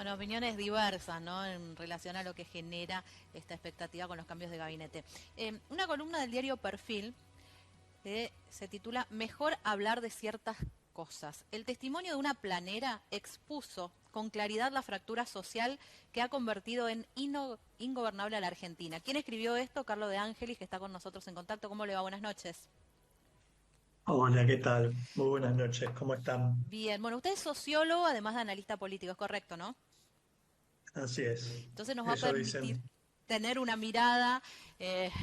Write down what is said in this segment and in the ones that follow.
Bueno, opiniones diversas, ¿no? En relación a lo que genera esta expectativa con los cambios de gabinete. Una columna del diario Perfil se titula Mejor hablar de ciertas cosas. El testimonio de una planera expuso con claridad la fractura social que ha convertido en ingobernable a la Argentina. ¿Quién escribió esto? Carlos de Ángelis, que está con nosotros en contacto. ¿Cómo le va? Buenas noches. Hola, ¿qué tal? Muy buenas noches, ¿cómo están? Bien, bueno, usted es sociólogo, además de analista político, es correcto, ¿no? Así es, Entonces nos va a eso permitir dicen. tener una mirada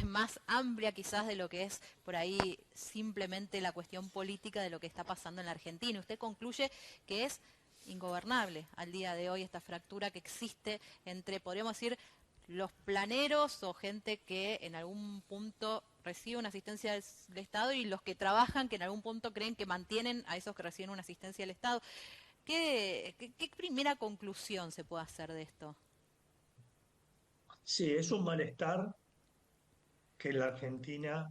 más amplia quizás de lo que es por ahí simplemente la cuestión política de lo que está pasando en la Argentina. Usted concluye que es ingobernable al día de hoy esta fractura que existe entre, podríamos decir, los planeros o gente que en algún punto recibe una asistencia del Estado y los que trabajan que en algún punto creen que mantienen a esos que reciben una asistencia del Estado. ¿Qué primera conclusión se puede hacer de esto? Sí, es un malestar que en la Argentina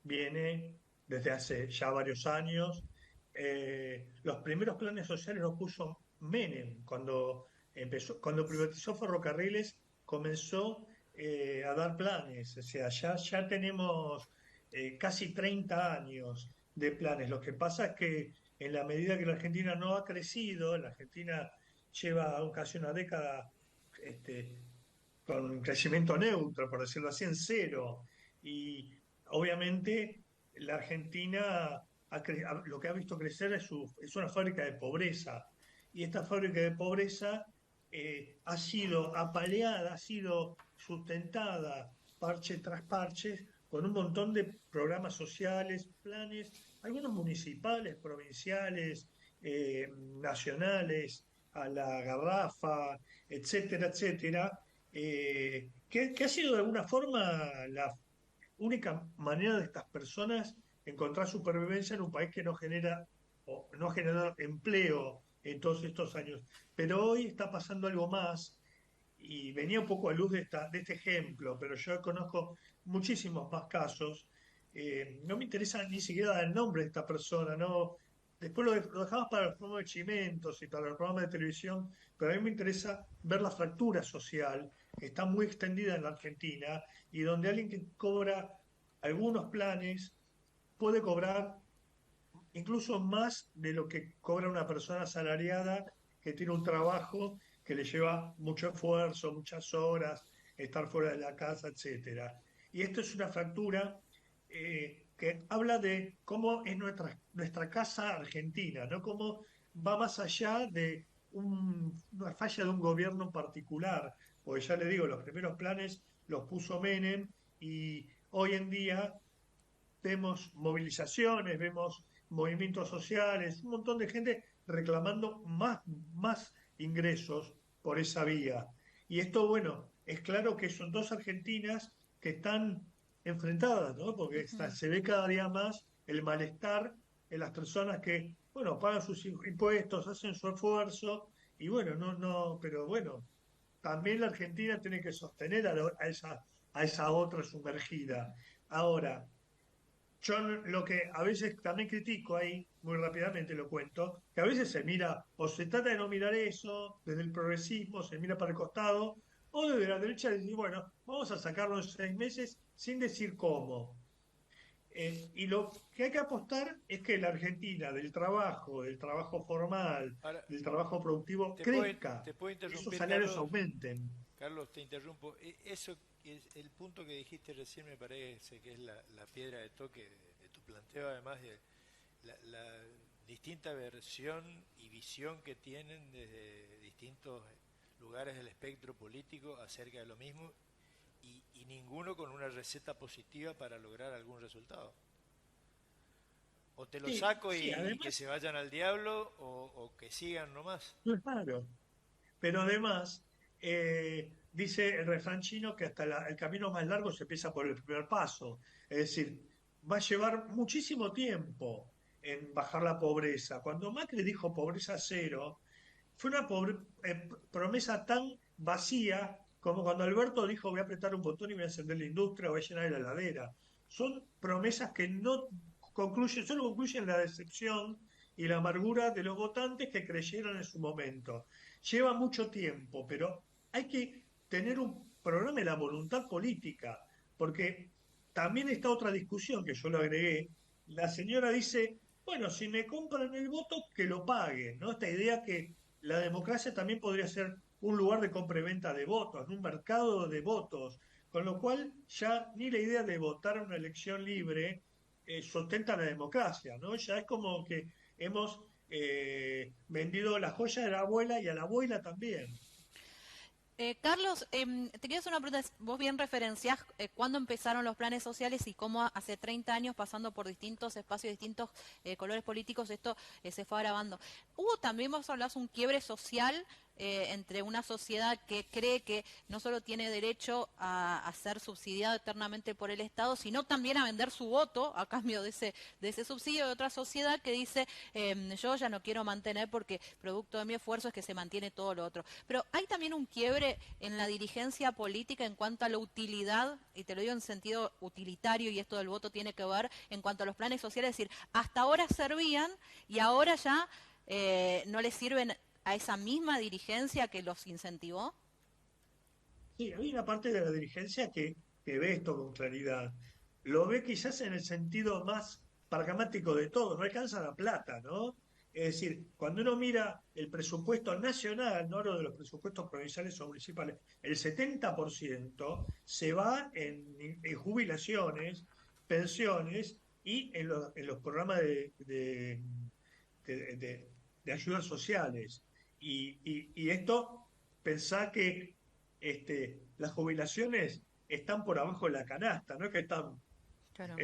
viene desde hace ya varios años. Los primeros planes sociales los puso Menem cuando privatizó ferrocarriles, comenzó a dar planes. O sea, ya tenemos casi 30 años de planes. Lo que pasa es que en la medida que la Argentina no ha crecido, la Argentina lleva casi una década este, con crecimiento neutro, por decirlo así, en cero. Y obviamente la Argentina lo que ha visto crecer es una fábrica de pobreza. Y esta fábrica de pobreza ha sido apaleada, ha sido sustentada parche tras parche con un montón de programas sociales, planes, algunos municipales, provinciales, nacionales, a la garrafa, etcétera, etcétera, que ha sido de alguna forma la única manera de estas personas encontrar supervivencia en un país que no genera o no ha generado empleo en todos estos años. Pero hoy está pasando algo más y venía un poco a luz de este ejemplo, pero yo conozco muchísimos más casos. No me interesa ni siquiera dar el nombre de esta persona, ¿no? Después lo dejamos para los programas de Chimentos y para los programas de televisión, pero a mí me interesa ver la fractura social que está muy extendida en la Argentina y donde alguien que cobra algunos planes puede cobrar incluso más de lo que cobra una persona asalariada que tiene un trabajo que le lleva mucho esfuerzo, muchas horas, estar fuera de la casa, etcétera. Y esto es una fractura que habla de cómo es nuestra casa argentina, ¿no? Cómo va más allá de una falla de un gobierno en particular, porque ya le digo, los primeros planes los puso Menem y hoy en día vemos movilizaciones, vemos movimientos sociales, un montón de gente reclamando más ingresos por esa vía. Y esto, bueno, es claro que son dos Argentinas que están enfrentadas, ¿no? Porque Ujú. se ve cada día más el malestar en las personas que, bueno, pagan sus impuestos, hacen su esfuerzo, y bueno, pero bueno, también la Argentina tiene que sostener a esa otra sumergida. Ahora, yo lo que a veces también critico ahí, muy rápidamente lo cuento, que a veces se mira, o se trata de no mirar eso, desde el progresismo, se mira para el costado, o desde la derecha decir, bueno, vamos a sacarlo en 6 meses sin decir cómo. Y lo que hay que apostar es que la Argentina del trabajo formal, Ahora, del trabajo productivo, te puedo, crezca, te puedo que esos interrumpir, salarios Carlos. aumenten. Carlos, te interrumpo. Eso es el punto que dijiste recién, me parece que es la piedra de toque de tu planteo, además de la distinta versión y visión que tienen desde distintos lugares del espectro político acerca de lo mismo y ninguno con una receta positiva para lograr algún resultado. O te lo Sí, saco sí, y que además, se vayan al diablo o que sigan nomás. claro. Pero además, dice el refrán chino que hasta el camino más largo se empieza por el primer paso. Es decir, va a llevar muchísimo tiempo en bajar la pobreza. Cuando Macri dijo pobreza cero, fue una promesa tan vacía como cuando Alberto dijo voy a apretar un botón y voy a encender la industria, voy a llenar la heladera. Son promesas que no concluyen, solo concluyen la decepción y la amargura de los votantes que creyeron en su momento. Lleva mucho tiempo, pero hay que tener un programa y la voluntad política, porque también está otra discusión que yo lo agregué. La señora dice, bueno, si me compran el voto, que lo paguen, ¿no? Esta idea que la democracia también podría ser un lugar de compra y venta de votos, un mercado de votos, con lo cual ya ni la idea de votar en una elección libre sustenta la democracia, ¿no? Ya es como que hemos vendido la joya de la abuela y a la abuela también. Carlos, te quería hacer una pregunta. Vos bien referenciás cuándo empezaron los planes sociales y cómo hace 30 años, pasando por distintos espacios, distintos colores políticos, esto se fue agravando. Hubo también, vos hablás, un quiebre social entre una sociedad que cree que no solo tiene derecho a ser subsidiado eternamente por el Estado, sino también a vender su voto a cambio de ese subsidio, de otra sociedad que dice, yo ya no quiero mantener porque producto de mi esfuerzo es que se mantiene todo lo otro. Pero hay también un quiebre en la dirigencia política en cuanto a la utilidad, y te lo digo en sentido utilitario, y esto del voto tiene que ver en cuanto a los planes sociales, es decir, hasta ahora servían y ahora ya no les sirven a esa misma dirigencia que los incentivó. Sí, hay una parte de la dirigencia que ve esto con claridad. Lo ve quizás en el sentido más pragmático de todo, no alcanza la plata, ¿no? Es decir, cuando uno mira el presupuesto nacional, no hablo de los presupuestos provinciales o municipales, el 70% se va en jubilaciones, pensiones y en los programas de ayudas sociales. Y esto, pensá que las jubilaciones están por abajo de la canasta, no es que están Claro.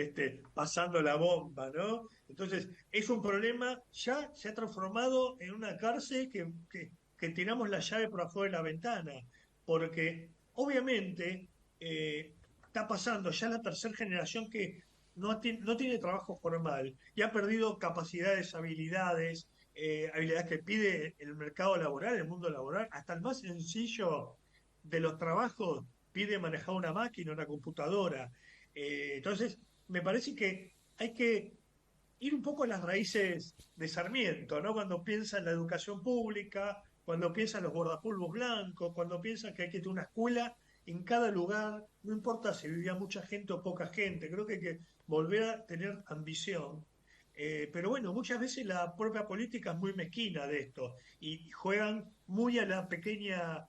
pasando la bomba, ¿no? Entonces, es un problema, ya se ha transformado en una cárcel que tiramos la llave por afuera de la ventana, porque obviamente está pasando ya la tercera generación que no tiene trabajo formal y ha perdido capacidades, habilidades, habilidades que pide el mercado laboral, el mundo laboral, hasta el más sencillo de los trabajos pide manejar una máquina, una computadora. Entonces, me parece que hay que ir un poco a las raíces de Sarmiento, ¿no? Cuando piensa en la educación pública, cuando piensa en los guardapolvos blancos, cuando piensa que hay que tener una escuela en cada lugar, no importa si vivía mucha gente o poca gente, creo que hay que volver a tener ambición. Pero bueno, muchas veces la propia política es muy mezquina de esto y juegan muy a la pequeña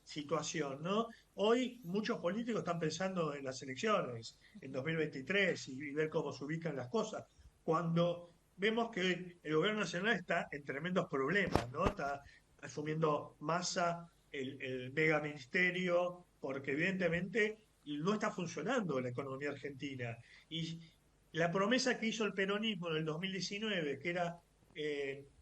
situación, ¿no? Hoy muchos políticos están pensando en las elecciones, en 2023 y ver cómo se ubican las cosas, cuando vemos que el gobierno nacional está en tremendos problemas, ¿no? Está asumiendo masa el mega ministerio, porque evidentemente no está funcionando la economía argentina. Y la promesa que hizo el peronismo en el 2019, que era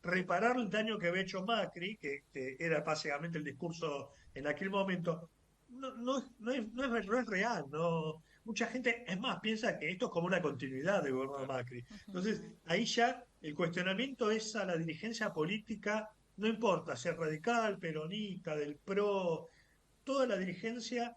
reparar el daño que había hecho Macri, que era básicamente el discurso en aquel momento, no es real. No. Mucha gente, es más, piensa que esto es como una continuidad del gobierno de Macri. Entonces, ahí ya el cuestionamiento es a la dirigencia política, no importa ser radical, peronista, del PRO, toda la dirigencia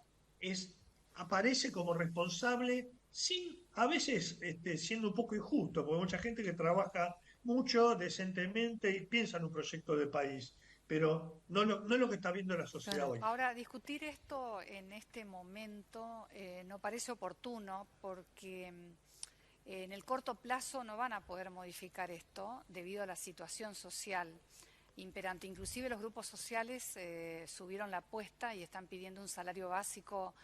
aparece como responsable, sin, a veces siendo un poco injusto, porque hay mucha gente que trabaja mucho, decentemente y piensa en un proyecto de país, pero no es lo que está viendo la sociedad Claro. hoy. Ahora, discutir esto en este momento no parece oportuno porque en el corto plazo no van a poder modificar esto debido a la situación social imperante. Inclusive los grupos sociales subieron la apuesta y están pidiendo un salario básico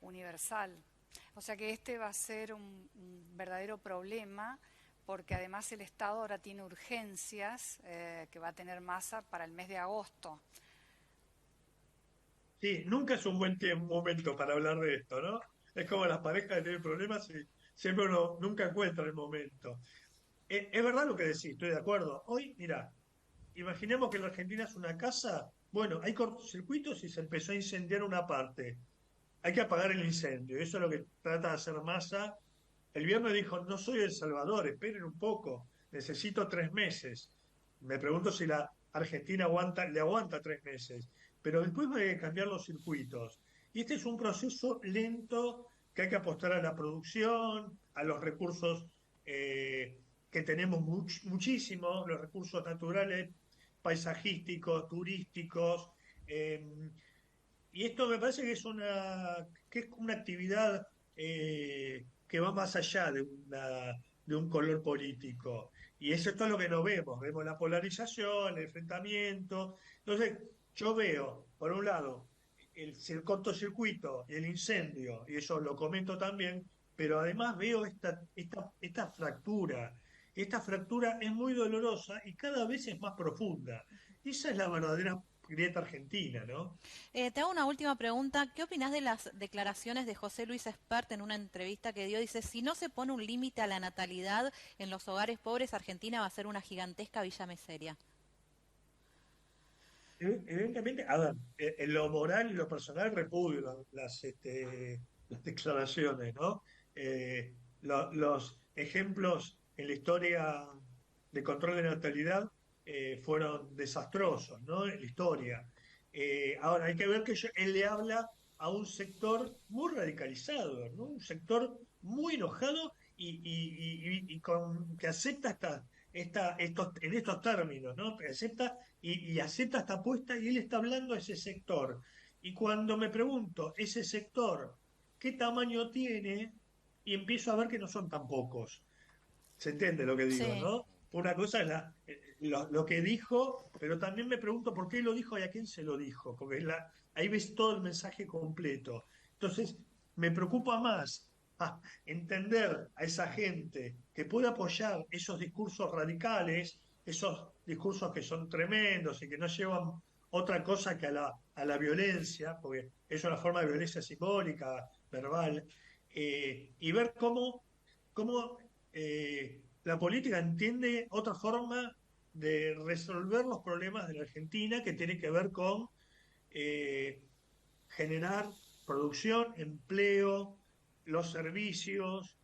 universal. O sea que este va a ser un verdadero problema porque además el Estado ahora tiene urgencias que va a tener Massa para el mes de agosto. Sí, nunca es un momento para hablar de esto, ¿no? Es como las parejas que tienen problemas y siempre uno nunca encuentra el momento. Es verdad lo que decís, estoy de acuerdo. Hoy, mira, imaginemos que la Argentina es una casa, bueno, hay cortocircuitos y se empezó a incendiar una parte. Hay que apagar el incendio, eso es lo que trata de hacer Massa. El viernes dijo, no soy El Salvador, esperen un poco, necesito 3 meses. Me pregunto si la Argentina le aguanta 3 meses, pero después hay que cambiar los circuitos. Y este es un proceso lento que hay que apostar a la producción, a los recursos que tenemos muchísimos, los recursos naturales, paisajísticos, turísticos, y esto me parece que es una actividad que va más allá de un color político. Y eso es todo lo que no vemos. Vemos la polarización, el enfrentamiento. Entonces, yo veo, por un lado, el cortocircuito y el incendio, y eso lo comento también, pero además veo esta fractura. Esta fractura es muy dolorosa y cada vez es más profunda. Esa es la verdadera grieta argentina, ¿no? Te hago una última pregunta. ¿Qué opinás de las declaraciones de José Luis Espert en una entrevista que dio? Dice, si no se pone un límite a la natalidad en los hogares pobres, Argentina va a ser una gigantesca villa miseria. Evidentemente, a ver, en lo moral y lo personal repudio las declaraciones, ¿no? Eh, los ejemplos en la historia de control de natalidad fueron desastrosos, ¿no? En la historia. Ahora, hay que ver que él le habla a un sector muy radicalizado, ¿no? Un sector muy enojado que acepta en estos términos, ¿no? Acepta y acepta esta apuesta y él está hablando a ese sector. Y cuando me pregunto, ese sector, ¿qué tamaño tiene? Y empiezo a ver que no son tan pocos. ¿Se entiende lo que digo, Sí. no? Una cosa es lo que dijo, pero también me pregunto por qué lo dijo y a quién se lo dijo, porque ahí ves todo el mensaje completo. Entonces, me preocupa más entender a esa gente que puede apoyar esos discursos radicales, esos discursos que son tremendos y que no llevan otra cosa que a la violencia, porque es una forma de violencia simbólica, verbal, y ver cómo la política entiende otra forma de resolver los problemas de la Argentina que tiene que ver con eh, generar producción, empleo, los servicios,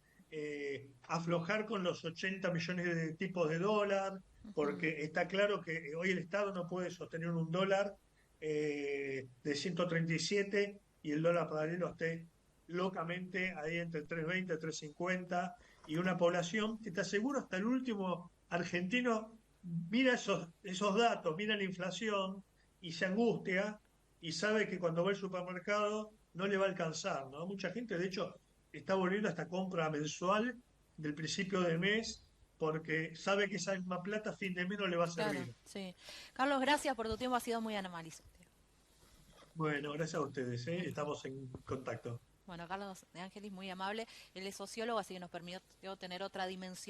aflojar con los 80 millones de tipos de dólar, Ujú. porque está claro que hoy el Estado no puede sostener un dólar de 137 y el dólar paralelo esté locamente ahí entre 3.20 y 3.50 y una población que te aseguro hasta el último argentino mira esos datos, mira la inflación y se angustia y sabe que cuando va al supermercado no le va a alcanzar, ¿no? Mucha gente, de hecho, está volviendo a esta compra mensual del principio de mes porque sabe que esa misma plata a fin de mes no le va a Claro, servir. sí. Carlos, gracias por tu tiempo, ha sido muy animalizante. Bueno, gracias a ustedes, ¿eh? Estamos en contacto. Bueno, Carlos de Ángelis, muy amable. Él es sociólogo, así que nos permitió tener otra dimensión